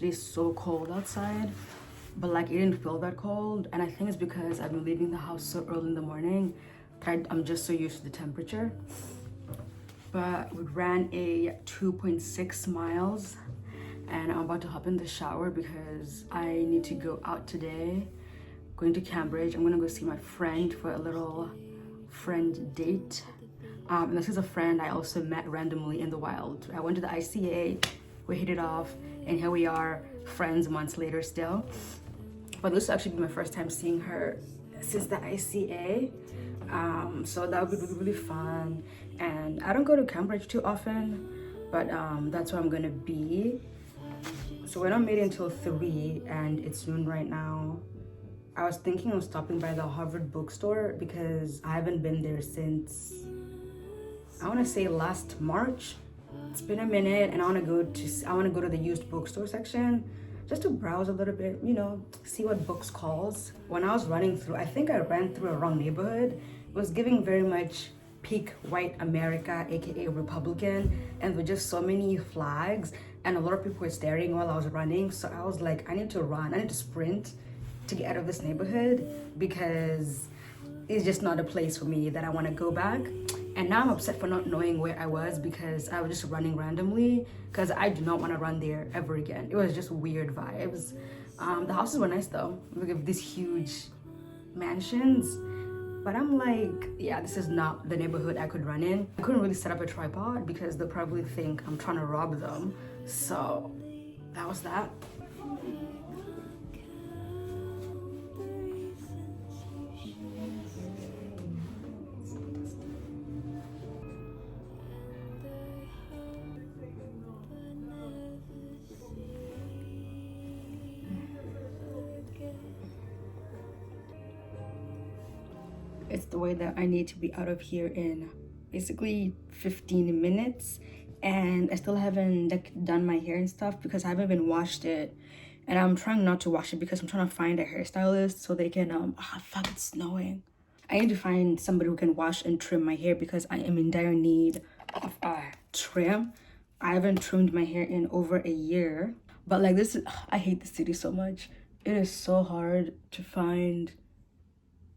actually so cold outside, but like it didn't feel that cold. And I think it's because I've been leaving the house so early in the morning that I'm just so used to the temperature. But we ran a 2.6 miles and I'm about to hop in the shower because I need to go out today. Going to Cambridge. I'm gonna go see my friend for a little friend date. And this is a friend I also met randomly in the wild. I went to the ICA, we hit it off, and here we are, friends months later still. But this will actually be my first time seeing her since the ICA. So that would be really, really fun. And I don't go to Cambridge too often, but that's where I'm gonna be. So we're not meeting until 3 and it's noon right now. I was thinking of stopping by the Harvard bookstore because I haven't been there since, I want to say last March. It's been a minute and I want to go to the used bookstore section just to browse a little bit, you know, see what books calls. When I was running through, I think I ran through a wrong neighborhood. It was giving very much peak white America, aka Republican, and with just so many flags and a lot of people were staring while I was running. So I was like, I need to run, I need to sprint to get out of this neighborhood because it's just not a place for me that I want to go back. And now I'm upset for not knowing where I was because I was just running randomly because I do not want to run there ever again. It was just weird vibes. The houses were nice though. We have these huge mansions, but I'm like, yeah, this is not the neighborhood I could run in. I couldn't really set up a tripod because they'll probably think I'm trying to rob them. So that was that. It's the way that I need to be out of here in basically 15 minutes. And I still haven't done my hair and stuff because I haven't even washed it. And I'm trying not to wash it because I'm trying to find a hairstylist so they can, fuck, it's snowing. I need to find somebody who can wash and trim my hair because I am in dire need of a trim. I haven't trimmed my hair in over a year. But like this, I hate the city so much. It is so hard to find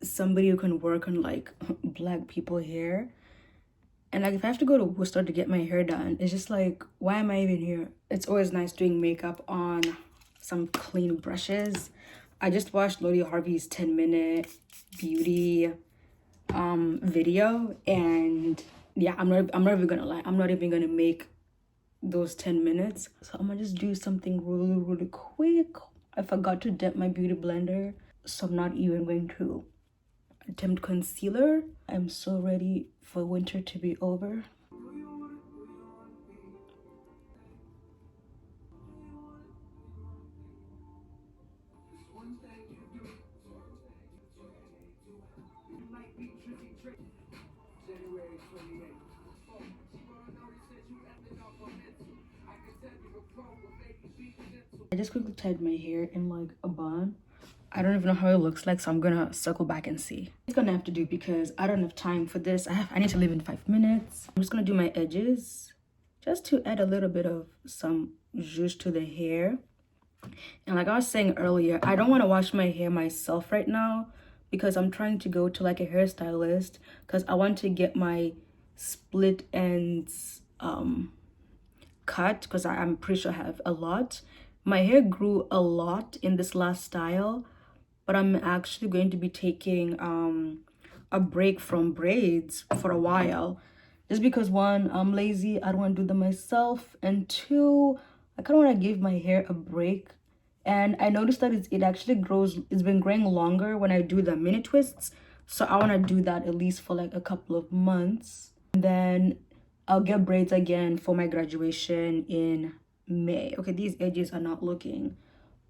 somebody who can work on like black people hair. And like if I have to go to Worcester to get my hair done, it's just like, why am I even here? It's always nice doing makeup on some clean brushes. I just watched Lodi Harvey's 10-minute beauty video, and yeah, I'm not even gonna lie, I'm not even gonna make those 10 minutes. So I'm gonna just do something really quick. I forgot to dip my beauty blender, so I'm not even going to attempt concealer. I'm so ready for winter to be over. I just quickly tied my hair in like a bun. I don't even know how it looks like, so I'm gonna circle back and see. It's gonna have to do because I don't have time for this. I need to leave in 5 minutes. I'm just gonna do my edges just to add a little bit of some zhuzh to the hair. And like I was saying earlier, I don't want to wash my hair myself right now because I'm trying to go to like a hairstylist because I want to get my split ends cut because I'm pretty sure I have a lot. My hair grew a lot in this last style, but I'm actually going to be taking a break from braids for a while just because one, I'm lazy, I don't want to do them myself, and two, I kind of want to give my hair a break. And I noticed that it actually grows, it's been growing longer when I do the mini twists, so I want to do that at least for like a couple of months, and then I'll get braids again for my graduation in May. Okay, these edges are not looking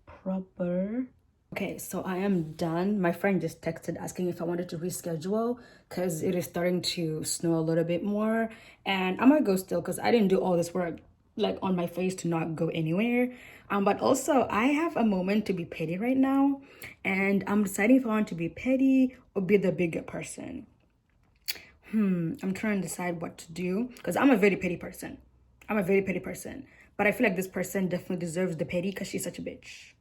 proper. Okay, so I am done. My friend just texted asking if I wanted to reschedule because it is starting to snow a little bit more, and I might go still because I didn't do all this work like on my face to not go anywhere. But also I have a moment to be petty right now, and I'm deciding if I want to be petty or be the bigger person. I'm trying to decide what to do because I'm a very petty person. but I feel like this person definitely deserves the pity because she's such a bitch.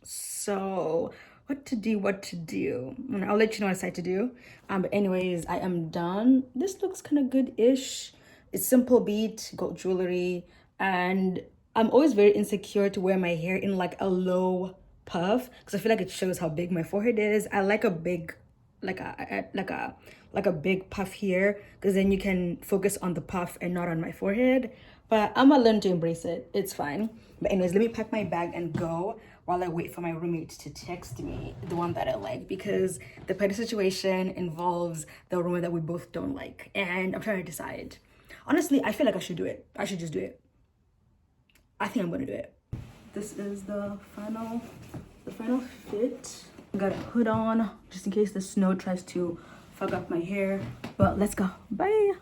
So what to do, and I'll let you know what I decide to do. But anyways, I am done. This looks kind of good-ish. It's simple beat, gold jewelry, and I'm always very insecure to wear my hair in like a low puff because I feel like it shows how big my forehead is. I like a big, like a big puff here because then you can focus on the puff and not on my forehead. But I'm gonna learn to embrace it. It's fine. But anyways, let me pack my bag and go while I wait for my roommate to text me the one that I like, because the petty situation involves the roommate that we both don't like, and I'm trying to decide. Honestly, I feel like I should do it. I should just do it. I think I'm gonna do it. This is the final fit. I got a hood on just in case the snow tries to fuck up my hair. But let's go. Bye.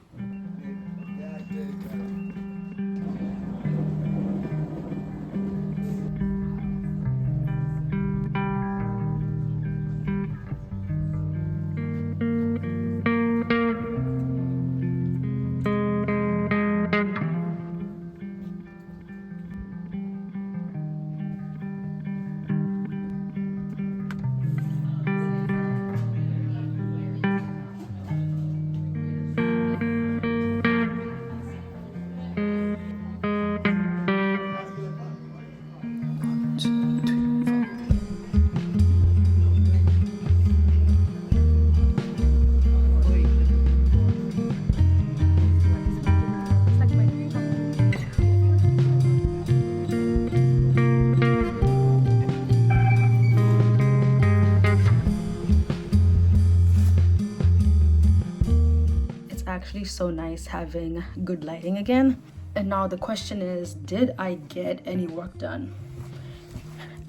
Actually so nice having good lighting again. And now the question is, did I get any work done?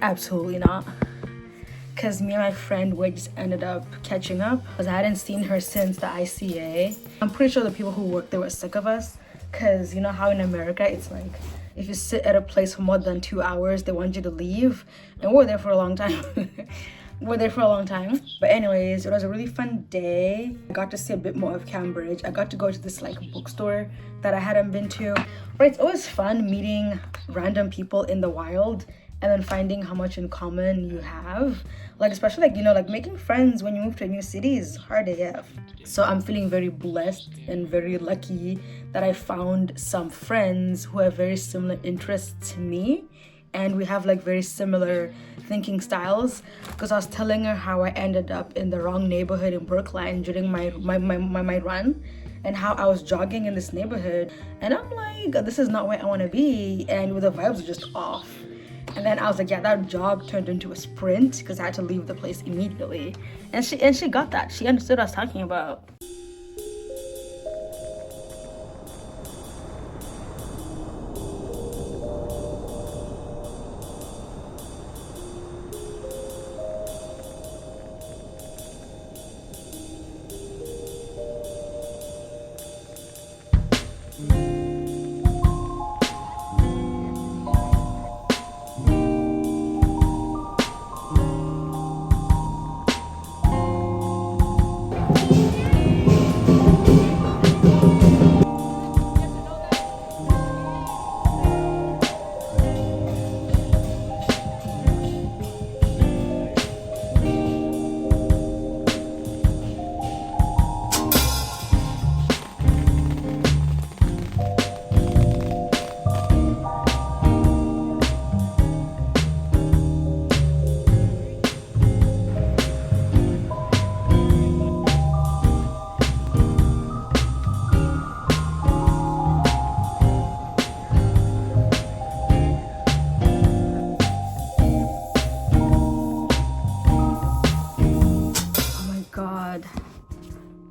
Absolutely not, because me and my friend we just ended up catching up because I hadn't seen her since the ICA. I'm pretty sure the people who worked there were sick of us, because you know how in America it's like if you sit at a place for more than 2 hours they want you to leave, and we were there for a long time. But anyways, it was a really fun day. I got to see a bit more of Cambridge. I got to go to this like bookstore that I hadn't been to. But it's always fun meeting random people in the wild and then finding how much in common you have. Like especially like, you know, like making friends when you move to a new city is hard AF. So I'm feeling very blessed and very lucky that I found some friends who have very similar interests to me. And we have like very similar thinking styles, because I was telling her how I ended up in the wrong neighborhood in Brookline during my run, and how I was jogging in this neighborhood and I'm like, this is not where I want to be, and the vibes were just off. And then I was like, yeah, that jog turned into a sprint because I had to leave the place immediately. And she got that. She understood what I was talking about.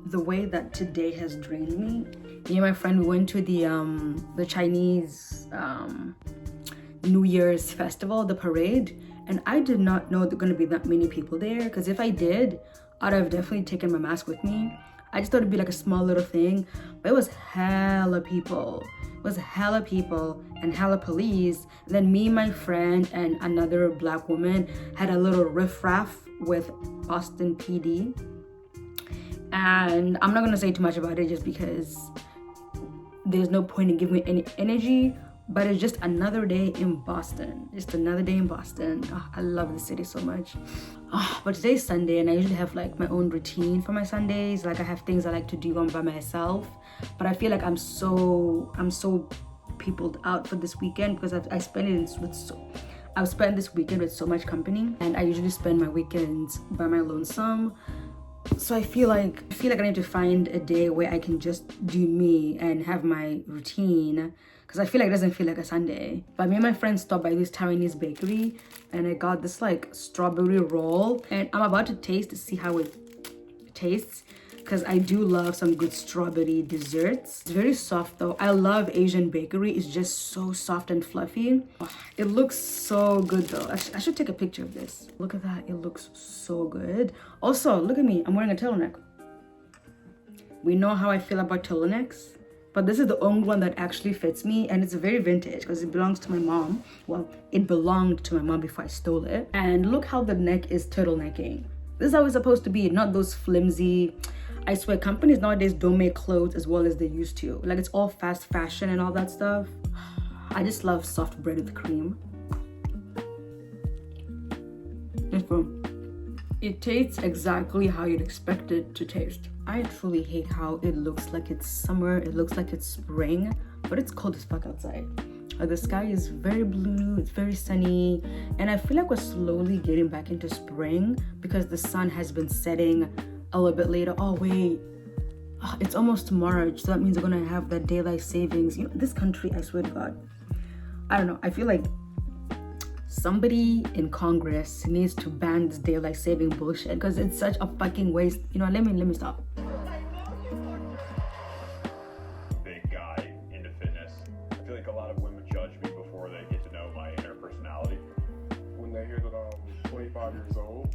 The way that today has drained me. Me and my friend, we went to the Chinese New Year's festival, the parade, and I did not know there were gonna be that many people there, because if I did, I'd have definitely taken my mask with me. I just thought it'd be like a small little thing, but it was hella people. It was hella people and hella police. And then me, my friend, and another black woman had a little riffraff with Austin PD. And I'm not gonna say too much about it just because there's no point in giving me any energy, but it's just another day in Boston. Just another day in Boston. Oh, I love the city so much. Oh, but today's Sunday, and I usually have like my own routine for my Sundays. Like I have things I like to do by myself, but I feel like I'm so peopled out for this weekend because I've spent this weekend with so much company, and I usually spend my weekends by my lonesome. So I feel like I need to find a day where I can just do me and have my routine, because I feel like it doesn't feel like a Sunday. But me and my friends stopped by this Taiwanese bakery, and I got this like strawberry roll, and I'm about to taste to see how it tastes, because I do love some good strawberry desserts. It's very soft though. I love Asian bakery. It's just so soft and fluffy. Oh, it looks so good though. I should take a picture of this. Look at that. It looks so good. Also, look at me. I'm wearing a turtleneck. We know how I feel about turtlenecks, but this is the only one that actually fits me, and it's very vintage because it belongs to my mom. Well, it belonged to my mom before I stole it. And look how the neck is turtlenecking. This is how it's supposed to be, not those flimsy. I swear companies nowadays don't make clothes as well as they used to. Like it's all fast fashion and all that stuff. I just love soft bread with cream. Yes, bro. It tastes exactly how you'd expect it to taste. I truly hate how it looks like it's summer, it looks like it's spring, but it's cold as fuck outside. Like the sky is very blue, it's very sunny, and I feel like we're slowly getting back into spring because the sun has been setting a little bit later. Oh wait, it's almost March, so that means we're gonna have that daylight savings. You know, this country, I swear to God, I don't know, I feel like somebody in Congress needs to ban this daylight saving bullshit because it's such a fucking waste. You know, let me stop. Big guy into fitness. I feel like a lot of women judge me before they get to know my inner personality. When they hear that I'm 25 years old,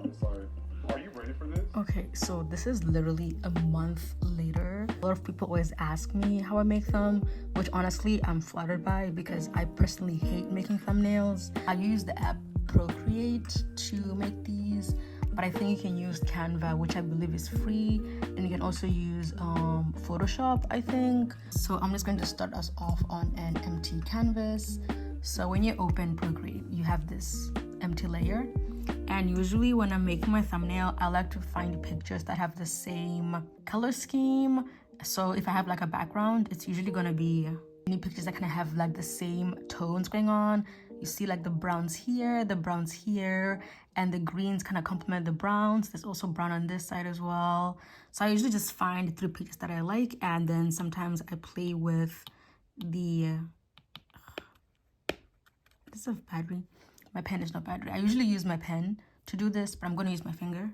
it's like, are you ready for this? Okay, so this is literally a month later. A lot of people always ask me how I make them, which honestly I'm flattered by because I personally hate making thumbnails. I use the app Procreate to make these, but I think you can use Canva, which I believe is free, and you can also use Photoshop, I think. So I'm just going to start us off on an empty canvas. So when you open Procreate, you have this empty layer. And usually when I'm making my thumbnail, I like to find pictures that have the same color scheme. So if I have like a background, it's usually gonna be any pictures that kind of have like the same tones going on. You see like the browns here, and the greens kind of complement the browns. There's also brown on this side as well. So I usually just find 3 pictures that I like, and then sometimes I play with the this is a battery. My pen is not battery. I usually use my pen to do this, but I'm going to use my finger.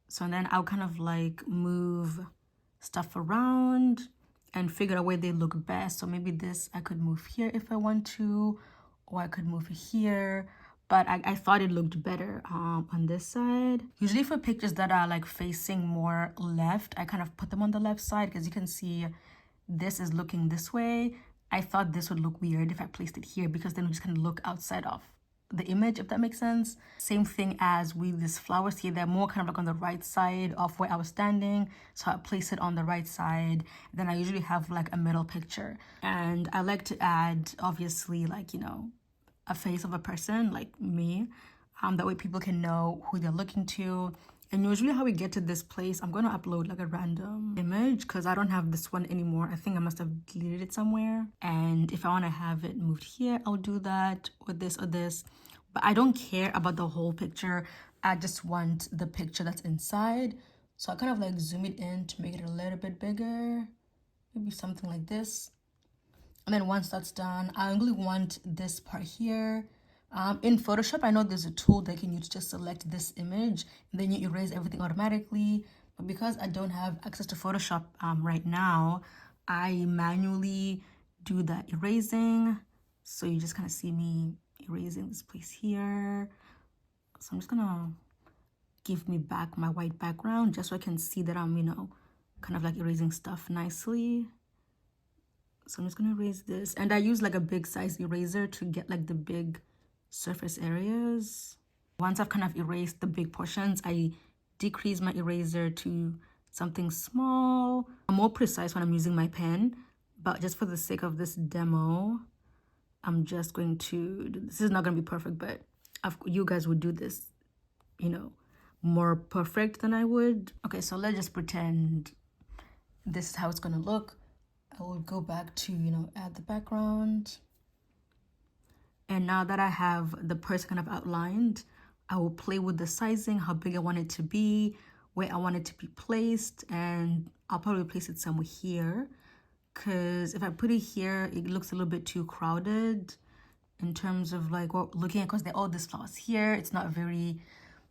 So then I'll kind of like move stuff around and figure out where they look best. So maybe this I could move here if I want to, or I could move here. But I thought it looked better on this side. Usually for pictures that are like facing more left, I kind of put them on the left side because you can see this is looking this way. I thought this would look weird if I placed it here because then we just kind of look outside of the image, if that makes sense. Same thing as with these flowers here, they're more kind of like on the right side of where I was standing, so I place it on the right side. Then I usually have like a middle picture, and I like to add obviously like, you know, a face of a person like me, that way people can know who they're looking to. And usually how we get to this place, I'm going to upload like a random image because I don't have this one anymore. I think I must have deleted it somewhere. And if I want to have it moved here, I'll do that, or this or this. But I don't care about the whole picture. I just want the picture that's inside. So I kind of like zoom it in to make it a little bit bigger. Maybe something like this. And then once that's done, I only want this part here. In Photoshop, I know there's a tool that you can use to just select this image and then you erase everything automatically. But because I don't have access to Photoshop right now, I manually do that erasing. So you just kind of see me erasing this place here. So I'm just gonna give me back my white background just so I can see that I'm, you know, kind of like erasing stuff nicely. So I'm just gonna erase this. And I use like a big size eraser to get like the big surface areas. Once I've kind of erased the big portions, I decrease my eraser to something small. I'm more precise when I'm using my pen, but just for the sake of this demo, I'm just going to, this is not going to be perfect, but you guys would do this, you know, more perfect than I would. Okay, so let's just pretend this is how it's going to look. I will go back to, you know, add the background. And now that I have the person kind of outlined, I will play with the sizing, how big I want it to be, where I want it to be placed, and I'll probably place it somewhere here, because if I put it here, it looks a little bit too crowded in terms of like what looking at, because they're all these flowers here. It's not very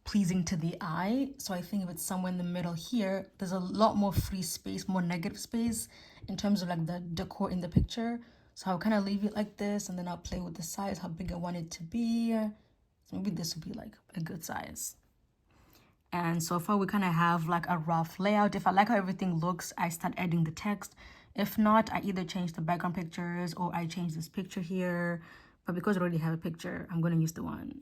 pleasing to the eye. So I think if it's somewhere in the middle here, there's a lot more free space, more negative space in terms of like the decor in the picture. So I'll kind of leave it like this, and then I'll play with the size, how big I want it to be. So maybe this would be like a good size. And so far we kind of have like a rough layout. If I like how everything looks, I start adding the text. If not, I either change the background pictures or I change this picture here. But because I already have a picture, I'm going to use the one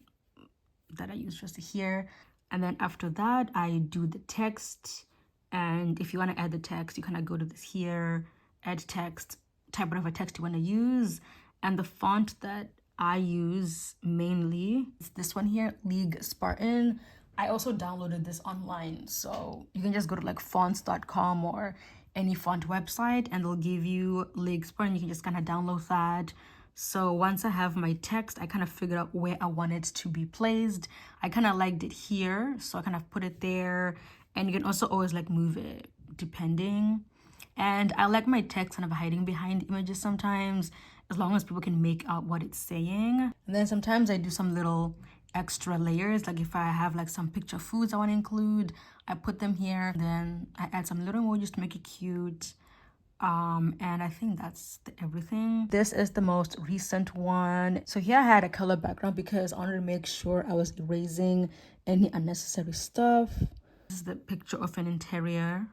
that I used just here. And then after that, I do the text. And if you want to add the text, you kind of go to this here, add text, type whatever text you want to use. And the font that I use mainly is this one here, League Spartan. I also downloaded this online. So you can just go to like fonts.com or any font website, and they'll give you League Spartan. You can just kind of download that. So once I have my text, I kind of figured out where I want it to be placed. I kind of liked it here, so I kind of put it there. And you can also always like move it depending. And I like my text kind of hiding behind images sometimes, as long as people can make out what it's saying. And then sometimes I do some little extra layers, like if I have like some picture foods I want to include, I put them here. Then I add some little emojis to make it cute. And I think that's everything. This is the most recent one. So here I had a color background because I wanted to make sure I was erasing any unnecessary stuff. This is the picture of an interior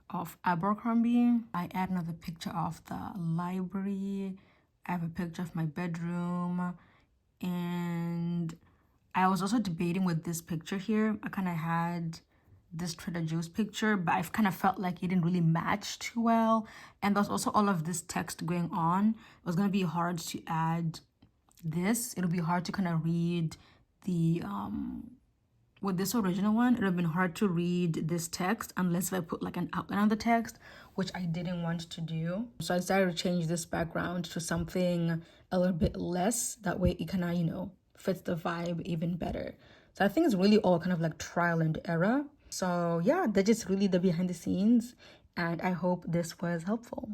of Abercrombie. I add another picture of the library. I have a picture of my bedroom. And I was also debating with this picture here. I kind of had this Trader Joe's picture, but I've kind of felt like it didn't really match too well. And there's also all of this text going on. It was going to be hard to add this. It'll be hard to kind of read the with this original one, it would have been hard to read this text unless if I put like an outline on the text, which I didn't want to do. So I decided to change this background to something a little bit less. That way it kind of, you know, fits the vibe even better. So I think it's really all kind of like trial and error. So yeah, that's just really the behind the scenes, and I hope this was helpful.